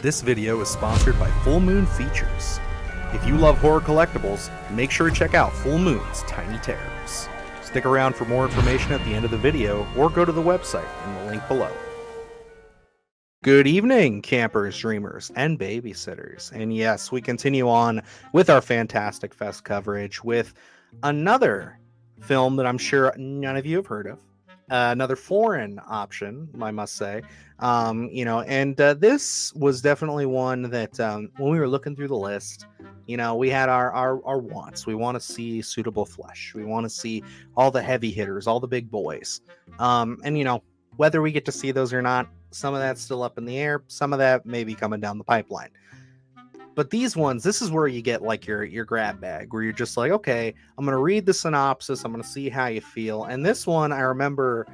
This video is sponsored by Full Moon Features. If you love horror collectibles, make sure to check out Full Moon's Tiny Terrors. Stick around for more information at the end of the video, or go to the website in the link below. Good evening, campers, dreamers, and babysitters. And yes, we continue on with our Fantastic Fest coverage with another film that I'm sure none of you have heard of. Another foreign option, I must say. This was definitely one that when we were looking through the list, we had our wants. We want to see suitable flesh. We want to see all the heavy hitters, all the big boys. Whether we get to see those or not, some of that's still up in the air. Some of that may be coming down the pipeline. But these ones, this is where you get like your grab bag, where you're just like, okay, I'm going to read the synopsis. I'm going to see how you feel. And this one, I remember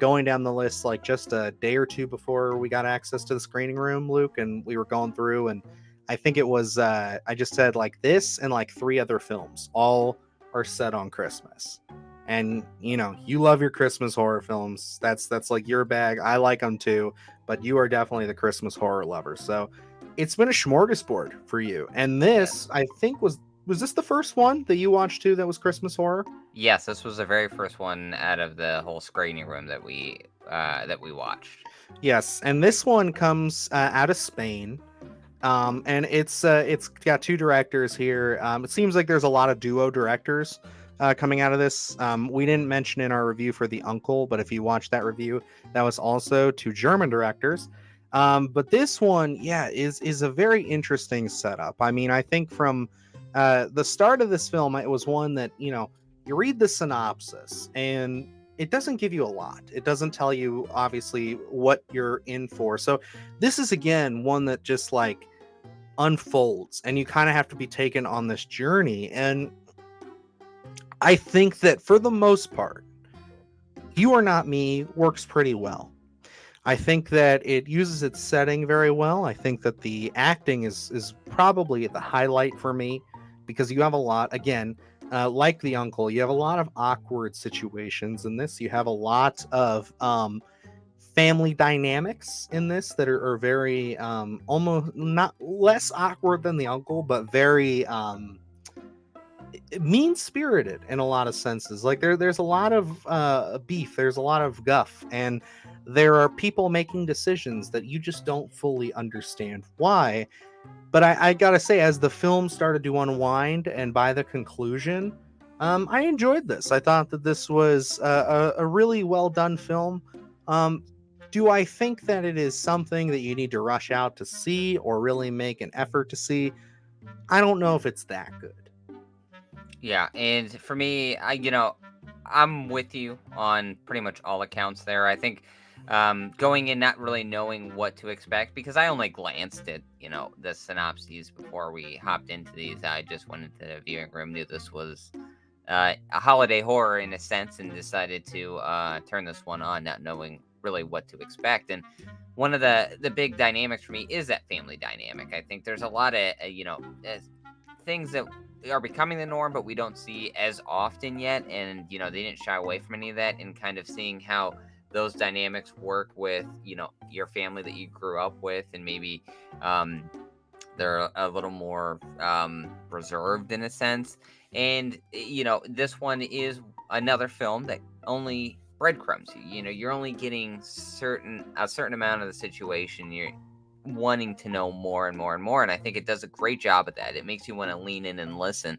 going down the list like just a day or two before we got access to the screening room, Luke, and we were going through. And I think it was, I just said like this and like 3 other films, all are set on Christmas. And, you love your Christmas horror films. That's like your bag. I like them too, but you are definitely the Christmas horror lover. So it's been a smorgasbord for you. And this, I think, was this the first one that you watched too that was Christmas horror? Yes, this was the very first one out of the whole screening room that we watched. Yes, and this one comes out of Spain. And it's got 2 directors here. It seems like there's a lot of duo directors coming out of this. We didn't mention in our review for The Uncle, but if you watch that review, that was also 2 German directors. But this one, is a very interesting setup. I mean, I think from the start of this film, it was one that, you read the synopsis and it doesn't give you a lot. It doesn't tell you, obviously, what you're in for. So this is, again, one that just like unfolds and you kind of have to be taken on this journey. And I think that for the most part, You Are Not Me works pretty well. I think that it uses its setting very well. I think that the acting is probably the highlight for me, because you have a lot, again, like The Uncle, you have a lot of awkward situations in this. You have a lot of family dynamics in this that are very almost not less awkward than The Uncle, but very mean-spirited in a lot of senses. Like there's a lot of beef, there's a lot of guff, and there are people making decisions that you just don't fully understand why. But I gotta say, as the film started to unwind and by the conclusion, I enjoyed this. I thought that this was a really well done film. Do I think that it is something that you need to rush out to see or really make an effort to see? I don't know if it's that good. Yeah, and for me, I'm with you on pretty much all accounts there. I think going in not really knowing what to expect, because I only glanced at, the synopses before we hopped into these. I just went into the viewing room, knew this was a holiday horror in a sense, and decided to turn this one on, not knowing really what to expect. And one of the big dynamics for me is that family dynamic. I think there's a lot of, things that are becoming the norm, but we don't see as often yet. And, they didn't shy away from any of that, and kind of seeing how those dynamics work with, your family that you grew up with, and maybe they're a little more reserved in a sense. And, this one is another film that only breadcrumbs you. You're only getting a certain amount of the situation. You're wanting to know more and more and more, and I think it does a great job of that. It makes you want to lean in and listen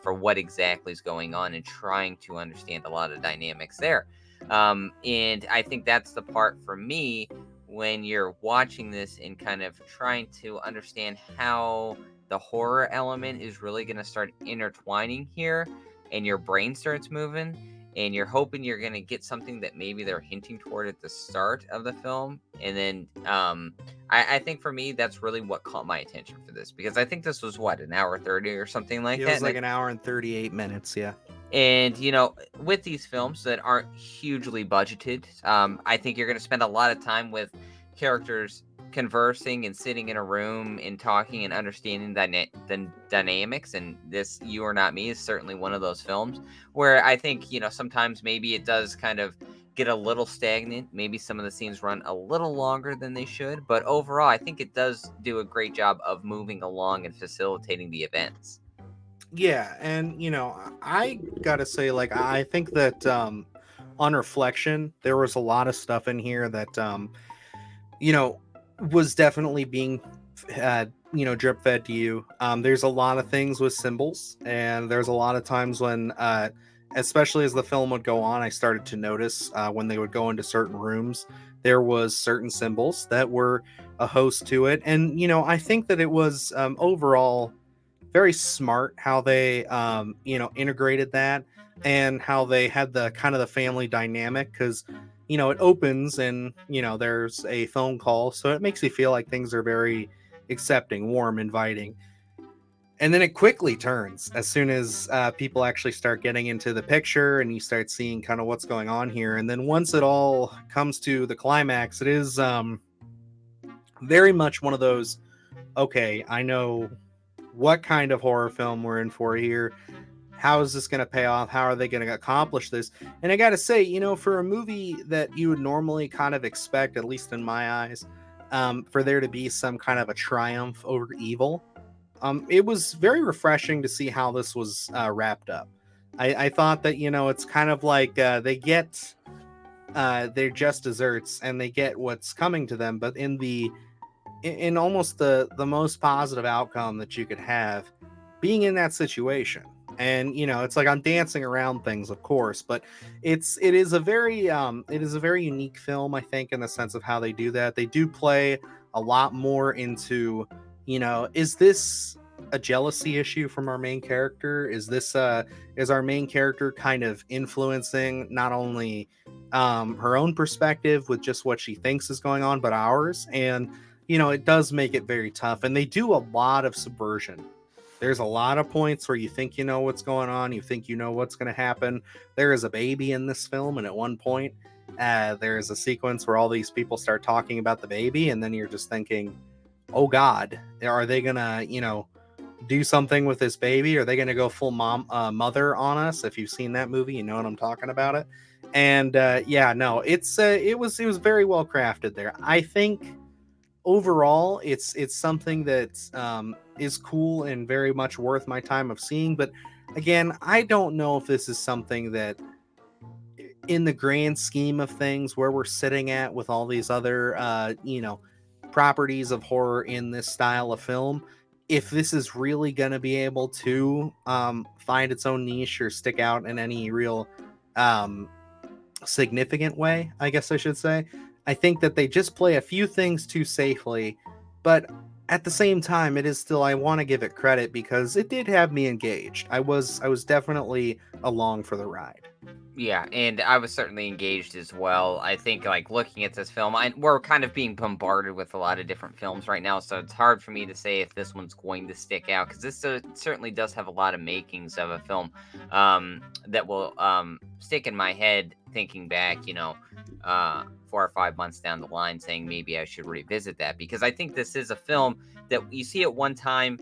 for what exactly is going on, and trying to understand a lot of dynamics there. And I think that's the part for me when you're watching this and kind of trying to understand how the horror element is really going to start intertwining here, and your brain starts moving, and you're hoping you're going to get something that maybe they're hinting toward at the start of the film. And then I think for me, that's really what caught my attention for this, because I think this was an hour 30 or something like that. It was like an hour and 38 minutes. Yeah. And, with these films that aren't hugely budgeted, I think you're going to spend a lot of time with characters conversing and sitting in a room and talking and understanding the dynamics. And this You Are Not Me is certainly one of those films where I think, sometimes maybe it does kind of get a little stagnant. Maybe some of the scenes run a little longer than they should, but overall, I think it does do a great job of moving along and facilitating the events. Yeah, and I gotta say, like, I think that on reflection, there was a lot of stuff in here that you know was definitely being drip fed to you. There's a lot of things with symbols, and there's a lot of times when especially as the film would go on, I started to notice when they would go into certain rooms, there was certain symbols that were a host to it. And I think that it was overall very smart how they integrated that, and how they had the kind of the family dynamic, because it opens and there's a phone call, so it makes you feel like things are very accepting, warm, inviting. And then it quickly turns as soon as people actually start getting into the picture, and you start seeing kind of what's going on here. And then once it all comes to the climax, it is very much one of those, okay, I know what kind of horror film we're in for here. How is this going to pay off? How are they going to accomplish this? And I got to say, for a movie that you would normally kind of expect, at least in my eyes, for there to be some kind of a triumph over evil, it was very refreshing to see how this was wrapped up. I thought that, it's kind of like they get their just desserts, and they get what's coming to them, but in almost the most positive outcome that you could have, being in that situation. And it's like I'm dancing around things, of course, but it is a very unique film, I think, in the sense of how they do that. They do play a lot more into, is this a jealousy issue from our main character? Is our main character kind of influencing not only her own perspective with just what she thinks is going on, but ours? And it does make it very tough. And they do a lot of subversion. There's a lot of points where you think you know what's going on, you think you know what's going to happen. There is a baby in this film, and at one point, there is a sequence where all these people start talking about the baby, and then you're just thinking, oh God, are they going to, do something with this baby? Are they going to go full mother on us? If you've seen that movie, you know what I'm talking about it. And yeah, no, it was very well crafted there. I think overall it's something that is cool and very much worth my time of seeing. But again, I don't know if this is something that, in the grand scheme of things, where we're sitting at with all these other properties of horror in this style of film, if this is really going to be able to find its own niche or stick out in any real um, significant way, I guess I should say. I think that they just play a few things too safely, but at the same time, it is still, I want to give it credit because it did have me engaged. I was definitely along for the ride. Yeah, and I was certainly engaged as well. I think, like, looking at this film, we're kind of being bombarded with a lot of different films right now, so it's hard for me to say if this one's going to stick out, because this certainly does have a lot of makings of a film that will stick in my head, thinking back, 4 or 5 months down the line, saying maybe I should revisit that, because I think this is a film that you see at one time,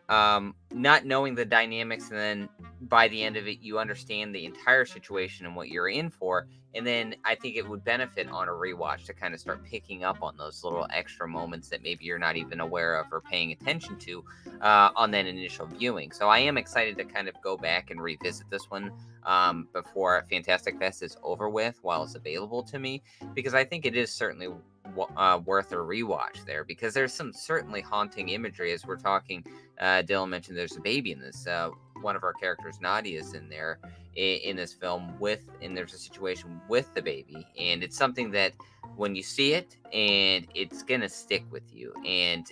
not knowing the dynamics, and then by the end of it you understand the entire situation and what you're in for. And then I think it would benefit on a rewatch to kind of start picking up on those little extra moments that maybe you're not even aware of or paying attention to on that initial viewing. So I am excited to kind of go back and revisit this one before Fantastic Fest is over with, while it's available to me, because I think it is certainly worth a rewatch there, because there's some certainly haunting imagery. As we're talking, Dylan mentioned there's a baby in this. One of our characters, Nadia, is in there in this film and there's a situation with the baby, and it's something that when you see it, and it's gonna stick with you. And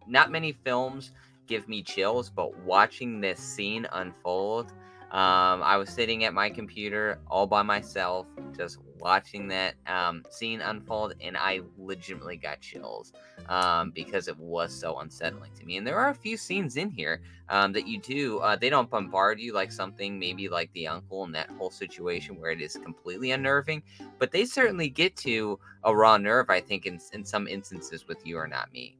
not many films give me chills, but watching this scene unfold, I was sitting at my computer all by myself, just watching that scene unfold, and I legitimately got chills because it was so unsettling to me. And there are a few scenes in here that you do, they don't bombard you like something maybe like the uncle and that whole situation where it is completely unnerving, but they certainly get to a raw nerve, I think, in some instances with You Are Not Me.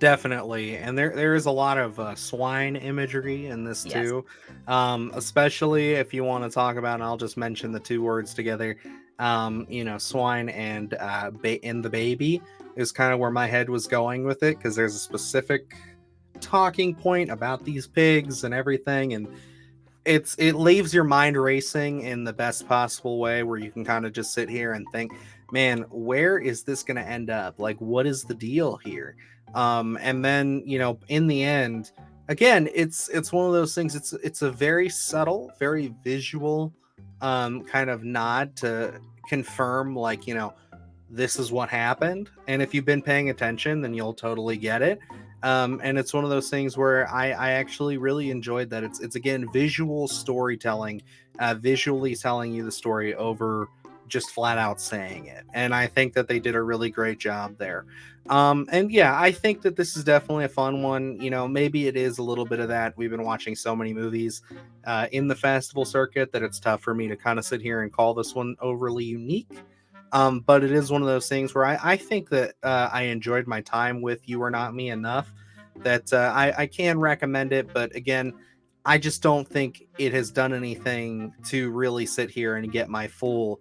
Definitely, and there is a lot of swine imagery in this Yes. too, especially if you want to talk about. And I'll just mention the two words together: Swine and the baby is kind of where my head was going with it, because there's a specific talking point about these pigs and everything, and it leaves your mind racing in the best possible way, where you can kind of just sit here and think, man, where is this going to end up? Like, what is the deal here? And then, in the end, again, it's one of those things. It's a very subtle, very visual kind of nod to confirm, like, this is what happened. And if you've been paying attention, then you'll totally get it. And it's one of those things where I actually really enjoyed that. It's again visual storytelling, visually telling you the story over just flat out saying it. And I think that they did a really great job there. And yeah, I think that this is definitely a fun one. Maybe it is a little bit of that. We've been watching so many movies in the festival circuit that it's tough for me to kind of sit here and call this one overly unique. But it is one of those things where I think that I enjoyed my time with You Are Not Me enough that I can recommend it. But again, I just don't think it has done anything to really sit here and get my full.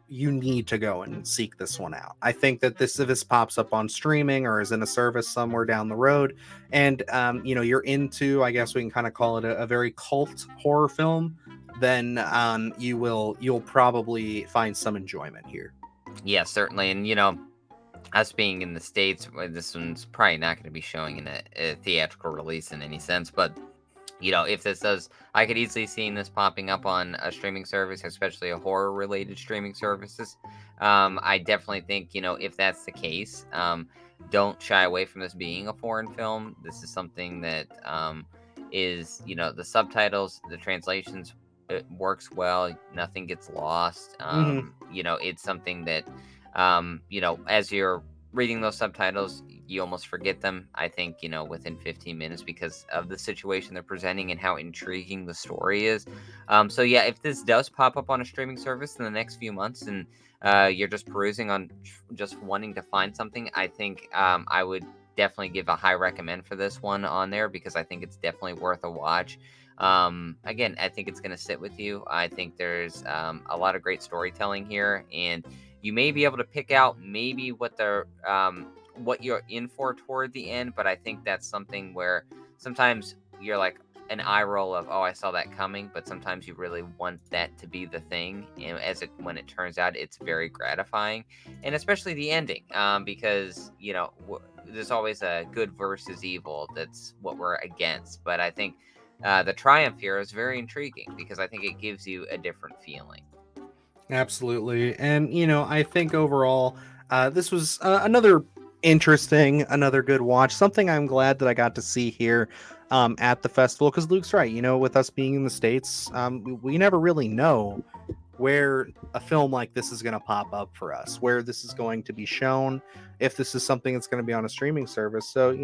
You need to go and seek this one out. I think that if this pops up on streaming or is in a service somewhere down the road, and you're into, I guess we can kind of call it a very cult horror film, then you'll probably find some enjoyment here. Yeah, certainly. And us being in the States, this one's probably not going to be showing in a theatrical release in any sense. But if this does, I could easily see this popping up on a streaming service, especially a horror related streaming services. I definitely think, if that's the case, don't shy away from this being a foreign film. This is something that is, the subtitles, the translations, it works well. Nothing gets lost. Hmm. It's something that, as you're reading those subtitles, you almost forget them, I think, within 15 minutes because of the situation they're presenting and how intriguing the story is. So, yeah, if this does pop up on a streaming service in the next few months and you're just perusing on just wanting to find something, I think I would definitely give a high recommend for this one on there because I think it's definitely worth a watch. Again, I think it's going to sit with you. I think there's a lot of great storytelling here, and you may be able to pick out maybe what you're in for toward the end, but I think that's something where sometimes you're like an eye roll of, oh, I saw that coming, but sometimes you really want that to be the thing, and when it turns out, it's very gratifying, and especially the ending, because there's always a good versus evil. That's what we're against, but I think the triumph here is very intriguing because I think it gives you a different feeling. Absolutely. And, I think overall, this was another interesting, another good watch. Something I'm glad that I got to see here at the festival, because Luke's right. With us being in the States, we never really know where a film like this is going to pop up for us, where this is going to be shown, if this is something that's going to be on a streaming service. So,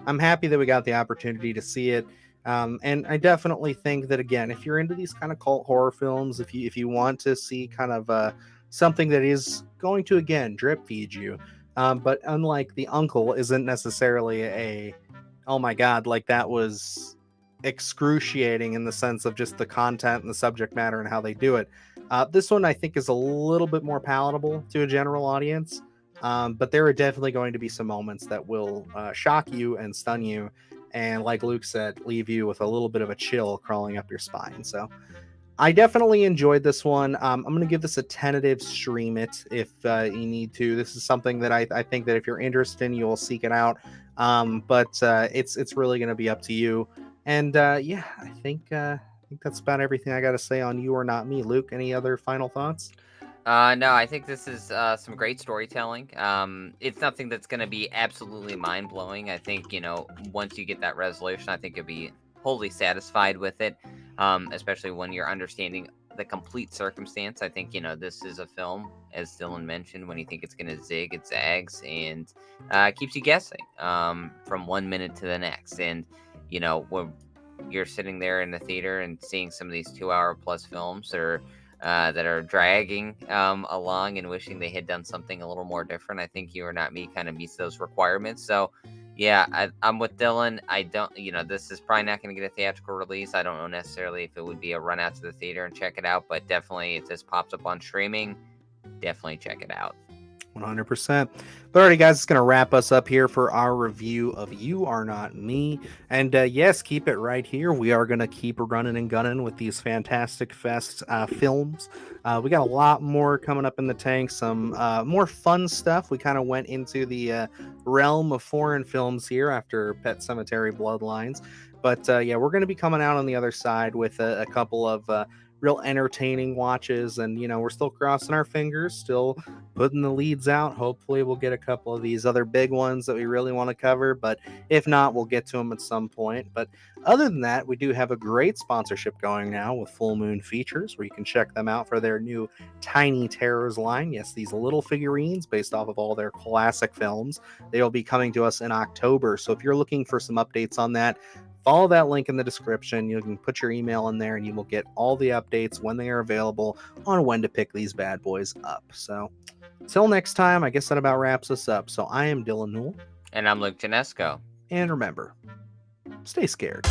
I'm happy that we got the opportunity to see it. And I definitely think that, again, if you're into these kind of cult horror films, if you want to see kind of something that is going to, again, drip feed you, but unlike The Uncle, isn't necessarily a, oh my god, like that was excruciating in the sense of just the content and the subject matter and how they do it. This one I think is a little bit more palatable to a general audience, but there are definitely going to be some moments that will shock you and stun you, and like Luke said, leave you with a little bit of a chill crawling up your spine. So I definitely enjoyed this one. I'm going to give this a tentative stream it if you need to. This is something that I think that if you're interested in, you'll seek it out. But it's really going to be up to you. And yeah, I think that's about everything I got to say on You Are Not Me. Luke, any other final thoughts? No, I think this is some great storytelling. It's nothing that's going to be absolutely mind blowing. I think, once you get that resolution, I think you'll be wholly satisfied with it, especially when you're understanding the complete circumstance. I think, this is a film, as Dylan mentioned, when you think it's going to zig, it zags and keeps you guessing from 1 minute to the next. And, when you're sitting there in the theater and seeing some of these 2 hour plus films or that are dragging along and wishing they had done something a little more different. I think You Are Not Me kind of meets those requirements. So, Yeah, I'm with Dylan. I don't, this is probably not going to get a theatrical release. I don't know necessarily if it would be a run out to the theater and check it out, but definitely if this pops up on streaming, definitely check it out. 100%. But alrighty, guys, it's going to wrap us up here for our review of You Are Not Me. And yes, keep it right here. We are going to keep running and gunning with these Fantastic Fest films. We got a lot more coming up in the tank, some more fun stuff. We kind of went into the realm of foreign films here after Pet Cemetery Bloodlines. But yeah, we're going to be coming out on the other side with a couple of real entertaining watches. And, we're still crossing our fingers, still putting the leads out. Hopefully, we'll get a couple of these other big ones that we really want to cover. But if not, we'll get to them at some point. But other than that, we do have a great sponsorship going now with Full Moon Features, where you can check them out for their new Tiny Terrors line. Yes, these little figurines based off of all their classic films. They will be coming to us in October. So if you're looking for some updates on that, follow that link in the description. You can put your email in there and you will get all the updates when they are available on when to pick these bad boys up. So till next time, I guess that about wraps us up. So I am Dylan Newell. And I'm Luke Janesco. And remember, stay scared.